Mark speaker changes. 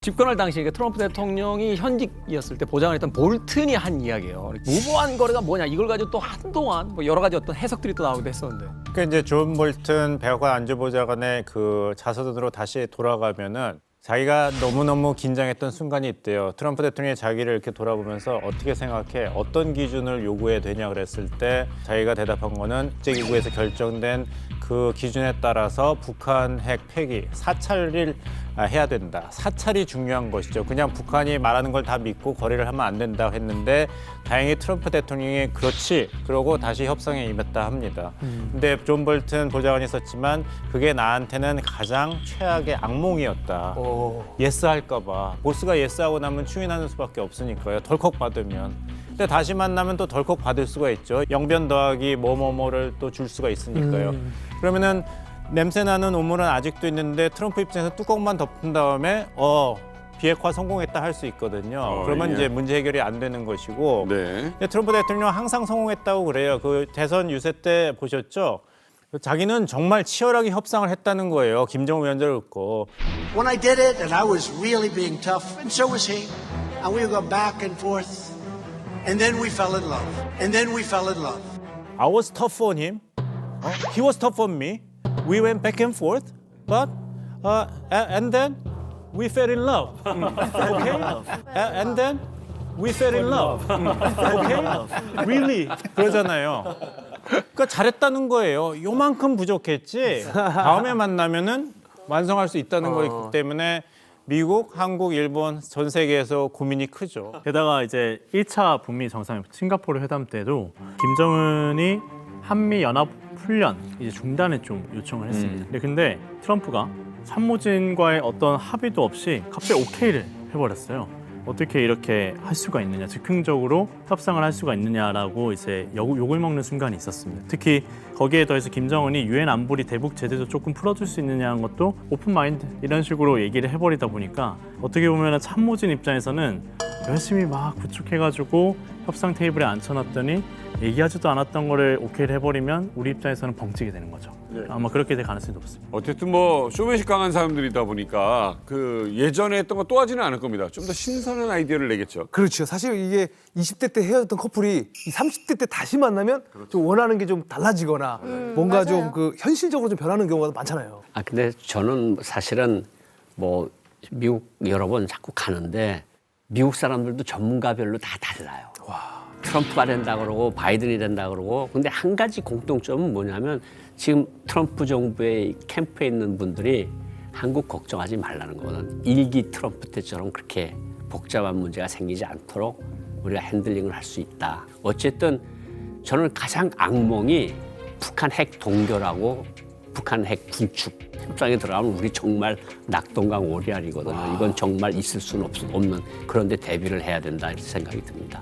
Speaker 1: 집권할 당시에 트럼프 대통령이 현직이었을 때 보장을 했던 볼튼이 한 이야기예요. 무보안 거래가 뭐냐 이걸 가지고 또 한동안 뭐 여러 가지 어떤 해석들이 또 나오기도 했었는데.
Speaker 2: 그러니까 이제 존 볼튼 백악관 안보보좌관의 그 자서전으로 다시 돌아가면은 자기가 너무너무 긴장했던 순간이 있대요. 트럼프 대통령이 자기를 이렇게 돌아보면서 어떻게 생각해? 어떤 기준을 요구해야 되냐 그랬을 때 자기가 대답한 거는 국제기구에서 결정된 그 기준에 따라서 북한 핵 폐기, 사찰을 해야 된다. 사찰이 중요한 것이죠. 그냥 북한이 말하는 걸 다 믿고 거래를 하면 안 된다고 했는데 다행히 트럼프 대통령이 그렇지 그러고 다시 협상에 임했다 합니다. 근데 존 볼튼 보좌관이 있었지만 그게 나한테는 가장 최악의 악몽이었다. 예스 할까 봐. 보스가 예스하고 나면 추인하는 수밖에 없으니까요. 덜컥 받으면. 근데 다시 만나면 또 덜컥 받을 수가 있죠. 영변 더하기 뭐뭐뭐를 또 줄 수가 있으니까요. 그러면은 냄새나는 오물은 아직도 있는데 트럼프 입장에서 뚜껑만 덮은 다음에 비핵화 성공했다 할 수 있거든요. 그러면 이제 문제 해결이 안 되는 것이고 근데 트럼프 대통령 항상 성공했다고 그래요. 그 대선 유세 때 보셨죠? 자기는 정말 치열하게 협상을 했다는 거예요. 김정은 위원장을 얻고.
Speaker 3: When I did it, and I was really being tough, and so was he, and we would go back and forth, and then we fell in love, and then we fell in love.
Speaker 2: I was tough on him. He was tough on me. We went back and forth, but and then we fell in love. Okay? And then we fell in love. Okay? Really? 그러잖아요. 그러니까 잘했다는 거예요. 요만큼 부족했지. 다음에 만나면은 완성할 수 있다는 거기 때문에 미국, 한국, 일본 전 세계에서 고민이 크죠.
Speaker 4: 게다가 이제 1차 북미 정상 싱가포르 회담 때도 김정은이 한미 연합 훈련 이제 중단을 좀 요청을 했습니다. 근데 트럼프가 참모진과의 어떤 합의도 없이 갑자기 오케이를 해버렸어요. 어떻게 이렇게 할 수가 있느냐, 즉흥적으로 협상을 할 수가 있느냐라고 이제 욕을 먹는 순간이 있었습니다. 특히 거기에 더해서 김정은이 유엔 안보리 대북 제재도 조금 풀어줄 수 있느냐는 것도 오픈 마인드 이런 식으로 얘기를 해버리다 보니까 어떻게 보면 참모진 입장에서는 열심히 막 구축해가지고 협상 테이블에 앉혀놨더니 얘기하지도 않았던 거를 오케이를 해버리면 우리 입장에서는 벙찌게 되는 거죠. 아마 그렇게 될 가능성이 높습니다.
Speaker 5: 어쨌든 뭐 쇼맨십 강한 사람들이다 보니까 그 예전에 했던 거 또 하지는 않을 겁니다. 좀 더 신선한 아이디어를 내겠죠.
Speaker 6: 그렇죠. 사실 이게 20대 때 헤어졌던 커플이 이 30대 때 다시 만나면 좀 원하는 게 좀 달라지거나 뭔가 좀 그 현실적으로 좀 변하는 경우가 많잖아요.
Speaker 7: 근데 저는 사실은 뭐 미국 여러 번 자꾸 가는데 미국 사람들도 전문가별로 다 달라요. 트럼프가 된다 그러고 바이든이 된다 그러고 근데 한 가지 공통점은 뭐냐면 지금 트럼프 정부의 캠프에 있는 분들이 한국 걱정하지 말라는 거는 일기 트럼프 때처럼 그렇게 복잡한 문제가 생기지 않도록 우리가 핸들링을 할 수 있다. 어쨌든 저는 가장 악몽이 북한 핵 동결하고 북한 핵 군축 협상에 들어가면 우리 정말 낙동강 오리알이거든요. 이건 정말 있을 수는 없는 그런데 대비를 해야 된다 이렇게 생각이 듭니다.